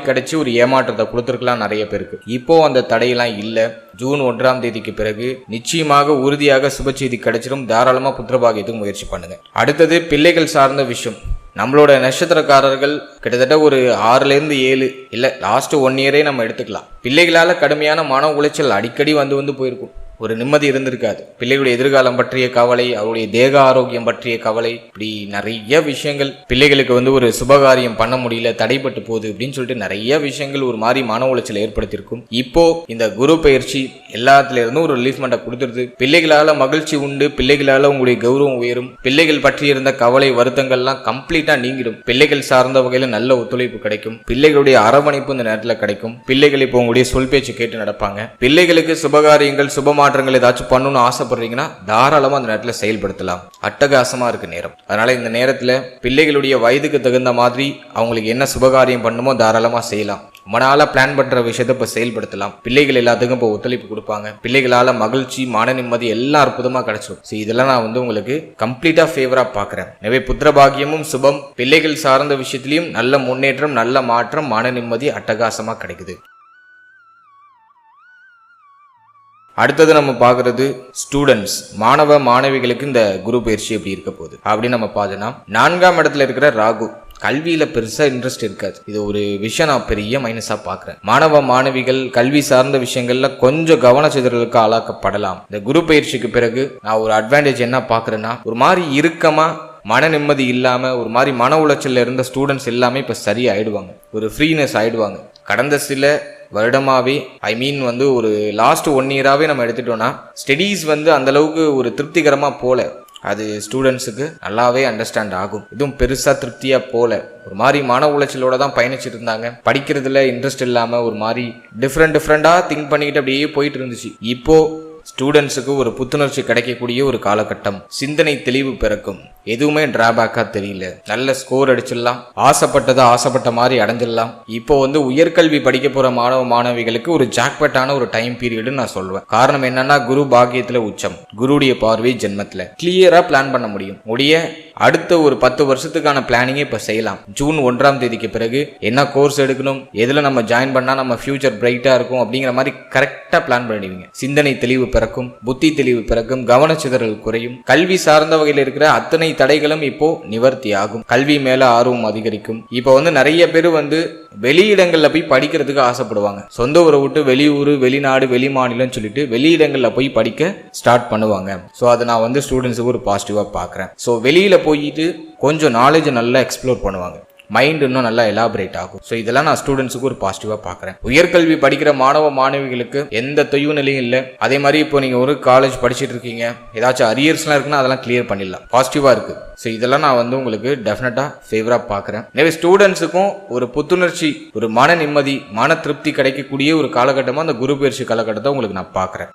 கிடைச்சு ஒரு ஏமாற்றத்தை கொடுத்துருக்கலாம் நிறைய பேருக்கு. இப்போ அந்த தடையெல்லாம் இல்ல. ஜூன் 1ஆம் தேதிக்கு பிறகு நிச்சயமாக உறுதியாக சுப செய்தி கிடைச்சிடும். தாராளமா புத்திரபாகியத்துக்கு முயற்சி பண்ணுங்க. அடுத்தது பிள்ளைகள் சார்ந்த விஷயம். நம்மளோட நட்சத்திரக்காரர்கள் கிட்டத்தட்ட ஒரு 6லேருந்து 7 இல்ல லாஸ்ட் 1 இயரே நம்ம எடுத்துக்கலாம். பிள்ளைகளால கடுமையான மன உளைச்சல் அடிக்கடி வந்து போயிருக்கும். ஒரு நிம்மதி இருந்திருக்காது. பிள்ளைகளுடைய எதிர்காலம் பற்றிய கவலை, அவருடைய தேக ஆரோக்கியம் பற்றிய கவலை, இப்படி நிறைய விஷயங்கள். பிள்ளைகளுக்கு ஒரு சுபகாரியம் பண்ண முடியல, தடைப்பட்டு போகுது அப்படின்னு சொல்லிட்டு நிறைய விஷயங்கள் ஒரு மாதிரி மன உளைச்சல் ஏற்படுத்தியிருக்கும். இப்போ இந்த குரு பயிற்சி எல்லாத்துல இருந்தும் ஒரு ரிலீஃப்மெண்ட்டை கொடுத்துருது. பிள்ளைகளால மகிழ்ச்சி உண்டு. பிள்ளைகளால உங்களுடைய கௌரவம் உயரும். பிள்ளைகள் பற்றி இருந்த கவலை வருத்தங்கள்லாம் கம்ப்ளீட்டா நீங்கிடும். பிள்ளைகள் சார்ந்த வகையில நல்ல ஒத்துழைப்பு கிடைக்கும். பிள்ளைகளுடைய அரவணைப்பு இந்த நேரத்துல கிடைக்கும். பிள்ளைகள் இப்போ உங்களுடைய சொல் பேச்சு கேட்டு நடப்பாங்க. பிள்ளைகளுக்கு சுபகாரியங்கள் சுபமா ஏதாச்சும் பண்ணணும்னு ஆசைப்படுறீங்கன்னா தாராளமா அந்த நேரத்தில் செயல்படுத்தலாம். அட்டகாசமா இருக்கு நேரம். அதனால இந்த நேரத்துல பிள்ளைகளுடைய வயதுக்கு தகுந்த மாதிரி அவங்களுக்கு என்ன சுபகாரியம் பண்ணுமோ தாராளமா செய்யலாம். மனால பிளான் பண்ற விஷயத்தை இப்ப செயல்படுத்தலாம். பிள்ளைகள் எல்லாத்துக்கும் இப்போ ஒத்துழைப்பு கொடுப்பாங்க. பிள்ளைகளால மகிழ்ச்சி மன நிம்மதி எல்லாம் அற்புதமா கிடைச்சிடும். இதெல்லாம் நான் உங்களுக்கு கம்ப்ளீட்டா ஃபேவரா பாக்குறேன். எனவே புத்திரபாகியமும் சுபம், பிள்ளைகள் சார்ந்த விஷயத்திலையும் நல்ல முன்னேற்றம், நல்ல மாற்றம், மன நிம்மதி அட்டகாசமா கிடைக்குது. அடுத்தது நம்ம பார்க்கறது ஸ்டூடெண்ட்ஸ், மாணவ மாணவிகளுக்கு இந்த குரு பயிற்சி எப்படி இருக்க போகுது அப்படின்னு நம்ம பார்த்தோம்னா, 4ஆம் இடத்துல இருக்கிற ராகு கல்வியில பெருசா இன்ட்ரெஸ்ட் இருக்காது. இது ஒரு விஷயம் நான் பெரிய மைனஸா பாக்குறேன். மாணவ மாணவிகள் கல்வி சார்ந்த விஷயங்கள்ல கொஞ்சம் கவனச்சிதறலுக்கு ஆளாக்கப்படலாம். இந்த குரு பயிற்சிக்கு பிறகு நான் ஒரு அட்வான்டேஜ் என்ன பாக்குறேன்னா, ஒரு மாதிரி இறுக்கமா மன நிம்மதி இல்லாம ஒரு மாதிரி மன உளைச்சல்ல இருந்த ஸ்டூடெண்ட்ஸ் எல்லாமே இப்ப சரியாயிடுவாங்க. ஒரு ஃப்ரீனஸ் ஆயிடுவாங்க. கடந்த சில வருடமாவே ஒரு லாஸ்ட் 1 இயராவே நம்ம எடுத்துட்டோம்னா ஸ்டடீஸ் அந்த அளவுக்கு ஒரு திருப்திகரமா போல. அது ஸ்டூடெண்ட்ஸுக்கு நல்லாவே அண்டர்ஸ்டாண்ட் ஆகும். இதுவும் பெருசா திருப்தியா போல, ஒரு மாதிரி மன உளைச்சலோட தான் பயணிச்சுட்டு இருந்தாங்க. படிக்கிறதுல இன்ட்ரெஸ்ட் இல்லாம ஒரு மாதிரி டிஃப்ரெண்டா திங்க் பண்ணிக்கிட்டு அப்படியே போயிட்டு இருந்துச்சு. இப்போ ஸ்டூடெண்ட்ஸுக்கு ஒரு புத்துணர்ச்சி கிடைக்கக்கூடிய ஒரு காலகட்டம். சிந்தனை தெளிவு பிறக்கும். எதுவுமே டிராபேக்கா தெரியல. நல்ல ஸ்கோர் அடிச்சிடலாம். ஆசைப்பட்ட மாதிரி அடைஞ்சிடலாம். இப்போ உயர்கல்வி படிக்க போற மாணவ மாணவிகளுக்கு ஒரு ஜாக்பட்டான ஒரு டைம் பீரியட் நான் சொல்லுவேன். காரணம் என்னன்னா, குரு பாக்கியத்துல உச்சம், குருடைய பார்வை ஜென்மத்துல. கிளியரா பிளான் பண்ண முடியும். அடுத்த ஒரு 10 வருஷத்துக்கான பிளானிங்கே இப்ப செய்யலாம். ஜூன் 1ஆம் தேதிக்கு பிறகு என்ன கோர்ஸ் எடுக்கணும், எதுல நம்ம ஜாயின் பண்ணா நம்ம ஃபியூச்சர் பிரைட்டா இருக்கும் அப்படிங்கிற மாதிரி கரெக்டா பிளான் பண்ணிடுவீங்க. சிந்தனை தெளிவு பிறக்கும், புத்தி தெளிவு பிறக்கும், கவனச்சிதறல் குறையும். கல்வி சார்ந்த வகையில் இருக்கிற அத்தனை தடைகளும் இப்போ நிவர்த்தி ஆகும். கல்வி மேல ஆர்வம் அதிகரிக்கும். இப்போ நிறைய பேர் வெளியிடங்கள்ல போய் படிக்கிறதுக்கு ஆசைப்படுவாங்க. சொந்த ஊரை விட்டு வெளியூர், வெளிநாடு, வெளி மாநிலம் சொல்லிட்டு வெளியிடங்கள்ல போய் படிக்க ஸ்டார்ட் பண்ணுவாங்க. ஸோ அதை நான் ஸ்டூடெண்ட்ஸுக்கு ஒரு பாசிட்டிவா பாக்குறேன். ஸோ வெளியில போயிட்டு கொஞ்சம் நாலேஜ் நல்லா எக்ஸ்ப்ளோர் பண்ணுவாங்க. மைண்ட் இன்னும் நல்லா எலாபரேட் ஆகும். ஸோ இதெல்லாம் நான் ஸ்டூடெண்ட்ஸுக்கு ஒரு பாசிட்டிவா பாக்குறேன். உயர்கல்வி படிக்கிற மாணவ மாணவிகளுக்கு எந்த தொய்வு நிலையும் இல்லை. அதே மாதிரி இப்போ நீங்க ஒரு காலேஜ் படிச்சுட்டு இருக்கீங்க, ஏதாச்சும் அரியர்ஸ்லாம் இருக்குன்னா அதெல்லாம் கிளியர் பண்ணிடலாம். பாசிட்டிவா இருக்கு. ஸோ இதெல்லாம் நான் உங்களுக்கு டெஃபினட்டா ஃபேவரா பாக்குறேன். எனவே ஸ்டூடெண்ட்ஸுக்கும் ஒரு புத்துணர்ச்சி, ஒரு மன நிம்மதி, மன திருப்தி கிடைக்கக்கூடிய ஒரு காலகட்டமா அந்த குரு பயிற்சி காலகட்டத்தை உங்களுக்கு நான் பாக்குறேன்.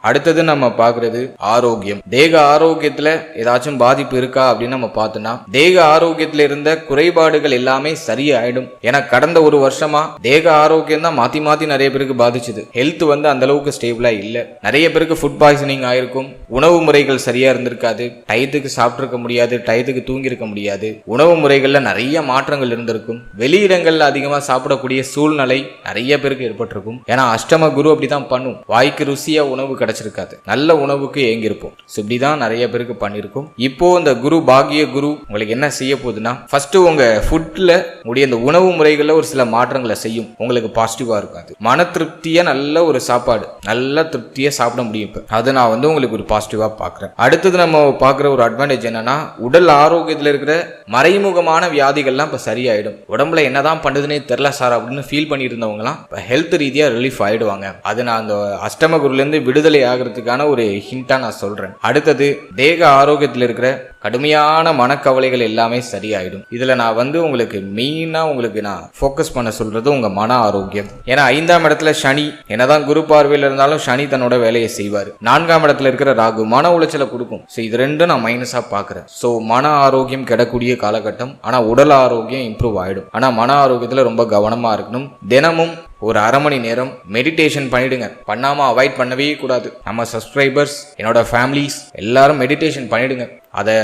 அடுத்தது நம்ம பாக்குறது ஆரோக்கியம். தேக ஆரோக்கியத்துல ஏதாச்சும் பாதிப்பு இருக்கா அப்படின்னு நம்ம பார்த்தோம்னா தேக ஆரோக்கியத்துல இருந்த குறைபாடுகள் எல்லாமே சரியாயிடும். ஏன்னா கடந்த ஒரு வருஷமா தேக ஆரோக்கியம் தான் மாத்தி மாத்தி நிறைய பேருக்கு பாதிச்சது. ஹெல்த் வந்து அந்த அளவுக்கு ஸ்டேபிளா இல்ல. நிறைய பேருக்கு ஃபுட் பாய்சனிங் ஆயிருக்கும். உணவு முறைகள் சரியா இருந்திருக்காது. டயத்துக்கு சாப்பிட்டிருக்க முடியாது, டயத்துக்கு தூங்கி இருக்க முடியாது. உணவு முறைகள்ல நிறைய மாற்றங்கள் இருந்திருக்கும். வெளியிடங்கள்ல அதிகமா சாப்பிடக்கூடிய சூழ்நிலை நிறைய பேருக்கு ஏற்பட்டிருக்கும். ஏன்னா அஷ்டம குரு அப்படிதான் பண்ணும். வாய்க்கு ருசியா உணவு கிடைச்சிருக்காது, நல்ல உணவுக்கு ஏங்கி இருப்போம். இப்படிதான் நிறைய பேருக்கு பண்ணிருக்கும். இப்போ இந்த குரு பாகிய குரு உங்களுக்கு என்ன செய்ய போகுதுன்னா, ஃபர்ஸ்ட் உங்க ஃபுட்ல உடைய இந்த உணவு முறைகள்ல ஒரு சில மாற்றங்களை செய்யும். உங்களுக்கு பாசிட்டிவா இருக்காது. மன திருப்தியா நல்ல ஒரு சாப்பாடு நல்ல திருப்தியா சாப்பிட முடியும். இப்ப அது நான் வந்து உங்களுக்கு ஒரு பாசிட்டிவா பாக்குறேன். அடுத்தது நம்ம பாக்குற ஒரு அட்வான்டேஜ் என்னன்னா, உடல் ஆரோக்கியத்துல இருக்கிற மறைமுகமான வியாதிகள்லாம் இப்ப சரியாயிடும். உடம்புல என்னதான் பண்ணுதுன்னே தெரியல சார் அப்படின்னு ஃபீல் பண்ணிட்டு இருந்தவங்கலாம் இப்ப ஹெல்த் ரீதியா ரிலீஃப் ஆயிடுவாங்க. அது நான் அந்த அஷ்டம குருல இருந்து விடுதலை ஆகிறதுக்கான ஒரு ஹிண்டா நான் சொல்றேன். அடுத்தது தேக ஆரோக்கியத்தில் இருக்கிற கடுமையான மனக்கவலைகள் எல்லாமே சரியாயிடும். இதுல நான் வந்து உங்களுக்கு மெயினா உங்களுக்கு நான் ஃபோக்கஸ் பண்ண சொல்றது உங்க மன ஆரோக்கியம். ஏன்னா 5ஆம் இடத்துல சனி, என்னதான் குரு பார்வையில் இருந்தாலும் சனி தன்னோட வேலையை செய்வார். 4ஆம் இடத்துல இருக்கிற ராகு மன உளைச்சலை கொடுக்கும். இது ரெண்டும் நான் மைனஸா பாக்குறேன். சோ மன ஆரோக்கியம் கிடக்கூடிய காலகட்டம். ஆனா உடல் ஆரோக்கியம் இம்ப்ரூவ் ஆயிடும். ஆனா மன ஆரோக்கியத்துல ரொம்ப கவனமா இருக்கணும். தினமும் ஒரு அரை மணி நேரம் மெடிடேஷன் பண்ணிடுங்க. பண்ணாம அவாய்ட் பண்ணவே கூடாது. நம்ம சப்ஸ்கிரைபர்ஸ், என்னோட ஃபேமிலிஸ் எல்லாரும் மெடிடேஷன் பண்ணிடுங்க. அதை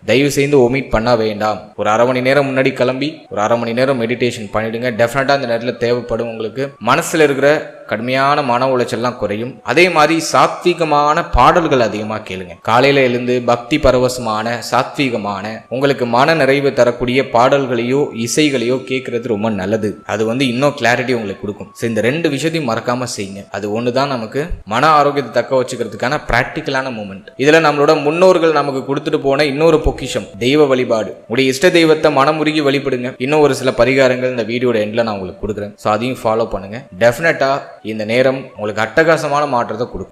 தயவு செய்து ஒமிட் பண்ண வேண்டாம். ஒரு அரை மணி நேரம் முன்னாடி கிளம்பி ஒரு அரை மணி நேரம் மெடிடேஷன் பண்ணிடுங்க. டெஃபினட்டா அந்த நேரத்தில் தேவைப்படும். உங்களுக்கு மனசுல இருக்கிற கடுமையான மன உளைச்சல்லாம் குறையும். அதே மாதிரி சாத்வீகமான பாடல்கள் அதிகமா கேளுங்க. காலையில எழுந்து பக்தி பரவசமான சாத்வீகமான உங்களுக்கு மன நிறைவு தரக்கூடிய பாடல்களையோ இசைகளையோ கேட்கறது ரொம்ப நல்லது. அது வந்து இன்னும் கிளாரிட்டி உங்களுக்கு கொடுக்கும். இந்த 2 விஷயத்தையும் மறக்காம செய்யுங்க. அது ஒண்ணுதான் நமக்கு மன ஆரோக்கியத்தை தக்க வச்சுக்கிறதுக்கான பிராக்டிக்கலான மூமெண்ட். இதுல நம்மளோட முன்னோர்கள் நமக்கு கொடுத்துட்டு போன இன்னொரு பொக்கிஷம் தெய்வ வழிபாடு. உடைய இஷ்ட தெய்வத்தை மனமுருகி வழிபடுங்க. இன்னும் ஒரு சில பரிகாரங்கள் இந்த வீடியோட எண்ட்ல நான் உங்களுக்கு கொடுக்குறேன். ஸோ அதையும் ஃபாலோ பண்ணுங்க. டெஃபினட்டா இந்த நேரம் உங்களுக்கு அட்டகாசமான மாற்றத்தை கொடுக்கும்.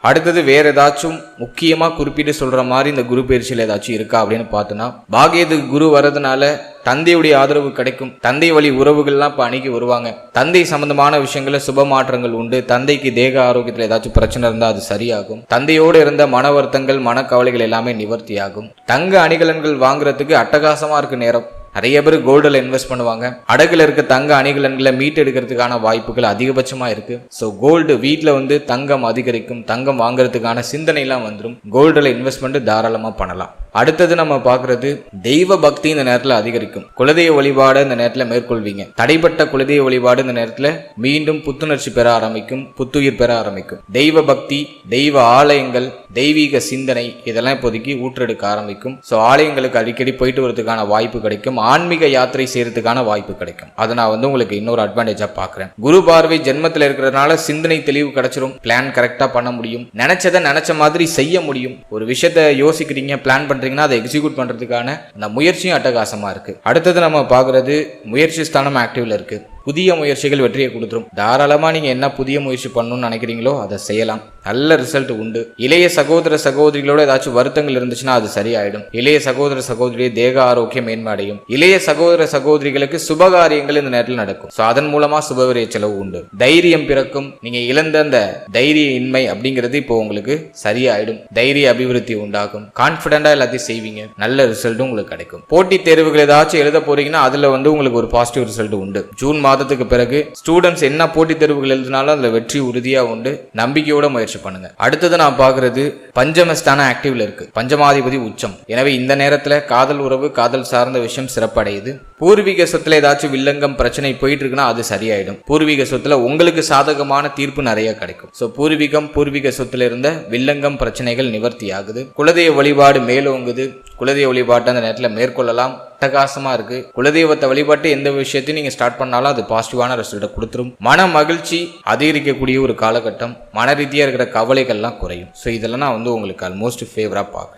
அடுத்தது வேற ஏதாச்சும் முக்கியமா குறிப்பிட்டு சொல்ற மாதிரி இந்த குரு பயிற்சியில் ஏதாச்சும் இருக்கா அப்படின்னு பார்த்தோன்னா, பாகியது குரு வர்றதுனால தந்தையுடைய ஆதரவு கிடைக்கும். தந்தை வழி உறவுகள்லாம் இப்ப அணுகி வருவாங்க. தந்தை சம்பந்தமான விஷயங்கள சுப மாற்றங்கள் உண்டு. தந்தைக்கு தேக ஆரோக்கியத்துல ஏதாச்சும் பிரச்சனை இருந்தா அது சரியாகும். தந்தையோடு இருந்த மன வருத்தங்கள் மனக்கவலைகள் எல்லாமே நிவர்த்தி ஆகும். தங்க அணிகலன்கள் வாங்குறதுக்கு அட்டகாசமா இருக்கு நேரம். நிறைய பேர் கோல்டுல இன்வெஸ்ட் பண்ணுவாங்க. அடகுல இருக்க தங்க அணிகலன்களை மீட்டு எடுக்கிறதுக்கான வாய்ப்புகள் அதிகபட்சமா இருக்கு. ஸோ கோல்டு வீட்டில் வந்து தங்கம் அதிகரிக்கும். தங்கம் வாங்குறதுக்கான சிந்தனை எல்லாம் வந்துடும். கோல்டுல இன்வெஸ்ட்மெண்ட் தாராளமா பண்ணலாம். அடுத்தது நம்ம பாக்குறது தெய்வ பக்தி இந்த நேரத்தில் அதிகரிக்கும். குலதெய்வ வழிபாடு இந்த நேரத்தில் மேற்கொள்வீங்க. தடைப்பட்ட குலதெய்வ வழிபாடு இந்த நேரத்தில் மீண்டும் புத்துணர்ச்சி பெற ஆரம்பிக்கும், புத்துயிர் பெற ஆரம்பிக்கும். தெய்வ பக்தி, தெய்வ ஆலயங்கள், தெய்வீக சிந்தனை இதெல்லாம் இப்போதைக்கு ஊற்றெடுக்க ஆரம்பிக்கும். ஸோ ஆலயங்களுக்கு அடிக்கடி போயிட்டு வரதுக்கான வாய்ப்பு கிடைக்கும். ஆன்மீக யாத்திரை செய்யறதுக்கான வாய்ப்பு கிடைக்கும். அதை நான் வந்து உங்களுக்கு இன்னொரு அட்வான்டேஜா பாக்குறேன். குரு பார்வை ஜென்மத்தில் இருக்கிறதுனால சிந்தனை தெளிவு கிடைச்சிரும். பிளான் கரெக்டா பண்ண முடியும். நினைச்சதை நினைச்ச மாதிரி செய்ய முடியும். ஒரு விஷயத்த யோசிக்கிறீங்க, பிளான் பண்றீங்கன்னா அதை எக்ஸிக்யூட் பண்றதுக்கான அந்த முயற்சியும் அட்டகாசமா இருக்கு. அடுத்தது நம்ம பாக்குறது முயற்சி ஸ்தானம் ஆக்டிவ்ல இருக்கு. புதிய முயற்சிகள் வெற்றியை கொடுத்துரும். தாராளமா நீங்க என்ன புதிய முயற்சி பண்ணணும்னு நினைக்கிறீங்களோ அதை செய்யலாம். நல்ல ரிசல்ட் உண்டு. இளைய சகோதர சகோதரிகளோட ஏதாச்சும் வருத்தங்கள் இருந்துச்சுன்னா அது சரியாயிடும். இளைய சகோதர சகோதரியை தேக ஆரோக்கியம் மேன்மடையும். இளைய சகோதர சகோதரிகளுக்கு சுபகாரியங்கள் இந்த நேரத்தில் நடக்கும். ஸோ அதன் மூலமா சுபவிரிய செலவு உண்டு. தைரியம் பிறக்கும். நீங்க இழந்த அந்த தைரிய இன்மை அப்படிங்கிறது இப்போ உங்களுக்கு சரியாயிடும். தைரிய அபிவிருத்தி உண்டாகும். கான்பிடண்டா எல்லாத்தையும் செய்வீங்க. நல்ல ரிசல்ட்டும் உங்களுக்கு கிடைக்கும். போட்டித் தேர்வுகள் ஏதாச்சும் எழுத போறீங்கன்னா அதுல வந்து உங்களுக்கு ஒரு பாசிட்டிவ் ரிசல்ட் உண்டு. ஜூன் மாதத்துக்கு பிறகு ஸ்டூடெண்ட்ஸ் என்ன போட்டித் தேர்வுகள் எழுதினாலும் அதுல வெற்றி உறுதியா உண்டு. நம்பிக்கையோட முயற்சி பண்ணுங்க. அடுத்தது நான் பாக்குறது பஞ்சமஸ்தான ஆக்டிவ்ல இருக்கு. பஞ்சமாதிபதி உச்சம். எனவே இந்த நேரத்துல காதல் உறவு, காதல் சார்ந்த விஷயம் சிறப்படையுது. பூர்வீக சொத்துல ஏதாச்சும் வில்லங்கம் பிரச்சனை போயிட்டு இருக்குன்னா அது சரியாயிடும். பூர்வீக சொத்துல உங்களுக்கு சாதகமான தீர்ப்பு நிறைய கிடைக்கும். சோ பூர்வீக சொத்துல இருந்த வில்லங்கம் பிரச்சனைகள் நிவர்த்தி ஆகுது. குலதெய்வ வழிபாடு மேலோங்குது. குலதெய்வ வழிபாட்டை அந்த நேரத்தில் மேற்கொள்ளலாம். அட்டகாசமா இருக்கு. குலதெய்வத்தை வழிபாட்டு எந்த விஷயத்தையும் நீங்க ஸ்டார்ட் பண்ணாலும் அது பாசிட்டிவான ரிசல்ட்டை கொடுத்துரும். மன மகிழ்ச்சி அதிகரிக்கக்கூடிய ஒரு காலகட்டம். மன ரீதியா இருக்கிற கவலைகள்லாம் குறையும். ஸோ இதெல்லாம் நான் வந்து உங்களுக்கு ஆல்மோஸ்ட் ஃபேவரா பார்க்க.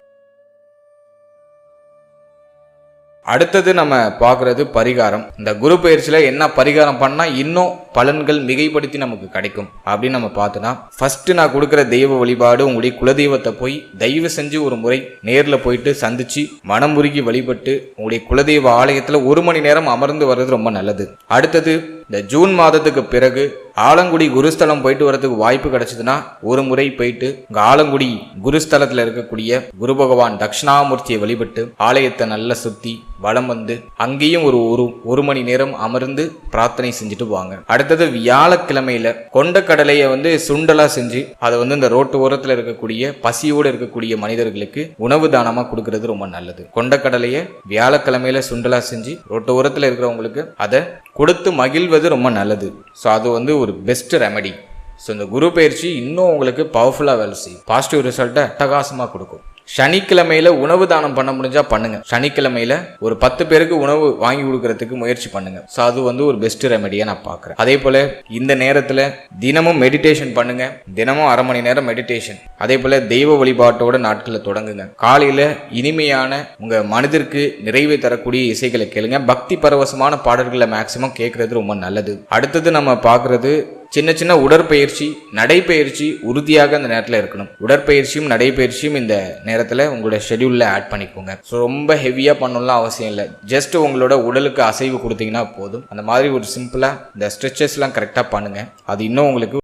அடுத்தது நம்ம பார்க்கறது பரிகாரம். இந்த குரு பயிற்சியில என்ன பரிகாரம் பண்ணா இன்னும் பலன்கள் மிகைப்படுத்தி நமக்கு கிடைக்கும் அப்படின்னு நம்ம பார்த்தோன்னா, ஃபர்ஸ்ட் நான் கொடுக்குற தெய்வ வழிபாடு உங்களுடைய குலதெய்வத்தை போய் தயவு செஞ்சு ஒரு முறை நேரில் போயிட்டு சந்திச்சு மனமுருகி வழிபட்டு உங்களுடைய குலதெய்வ ஆலயத்தில் 1 மணி நேரம் அமர்ந்து வர்றது ரொம்ப நல்லது. அடுத்தது இந்த ஜூன் மாதத்துக்கு பிறகு ஆலங்குடி குருஸ்தலம் போயிட்டு வரதுக்கு வாய்ப்பு கிடைச்சதுன்னா ஒரு முறை போயிட்டு உங்க ஆலங்குடி குருஸ்தலத்துல இருக்கக்கூடிய குரு பகவான் தட்சிணாமூர்த்தியை வழிபட்டு ஆலயத்தை நல்லா சுத்தி வலம் வந்து அங்கேயும் ஒரு மணி நேரம் அமர்ந்து பிரார்த்தனை செஞ்சுட்டு வாங்க. அடுத்தது வியாழக்கிழமையில கொண்டக்கடலையை சுண்டலா செஞ்சு அதை இந்த ரோட்டு ஓரத்துல இருக்கக்கூடிய பசியோடு இருக்கக்கூடிய மனிதர்களுக்கு உணவு தானமா கொடுக்கறது ரொம்ப நல்லது. கொண்டக்கடலையை வியாழக்கிழமையில சுண்டலா செஞ்சு ரோட்டு ஓரத்துல இருக்கிறவங்களுக்கு அதை கொடுத்து மகிழ்வது ரொம்ப நல்லது. ஸோ அது ஒரு பெஸ்ட் ரெமெடி. ஸோ இந்த குரு பயிற்சி இன்னும் உங்களுக்கு பவர்ஃபுல்லாக வேலை செய்யும், பாசிட்டிவ் ரிசல்ட்டை அட்டகாசமாக கொடுக்கும். சனிக்கிழமையில உணவு தானம் பண்ண முடிஞ்சா பண்ணுங்க. சனிக்கிழமையில ஒரு 10 பேருக்கு உணவு வாங்கி கொடுக்கறதுக்கு முயற்சி பண்ணுங்க. ஸோ அது ஒரு பெஸ்ட் ரெமெடியா நான் பார்க்குறேன். அதே போல இந்த நேரத்தில் தினமும் மெடிடேஷன் பண்ணுங்க. தினமும் 1/2 மணி நேரம் மெடிடேஷன். அதே போல தெய்வ வழிபாட்டோட நாட்களை தொடங்குங்க. காலையில இனிமையான உங்க மனதிற்கு நிறைவை தரக்கூடிய இசைகளை கேளுங்க. பக்தி பரவசமான பாடல்களை மேக்சிமம் கேட்கறது ரொம்ப நல்லது. அடுத்தது நம்ம பார்க்கறது சின்ன சின்ன உடற்பயிற்சி, நடைப்பயிற்சி உறுதியாக அந்த நேரத்தில் இருக்கணும். உடற்பயிற்சியும் நடைப்பயிற்சியும் இந்த நேரத்தில் உங்களோட ஷெடியூலில் ஆட் பண்ணிக்கோங்க. ஸோ ரொம்ப ஹெவியாக பண்ணணும்லாம் அவசியம் இல்லை. ஜஸ்ட் உங்களோட உடலுக்கு அசைவு கொடுத்தீங்கன்னா போதும். அந்த மாதிரி ஒரு சிம்பிளாக இந்த ஸ்ட்ரெச்சஸ்லாம் கரெக்டாக பண்ணுங்கள். அது இன்னும் உங்களுக்கு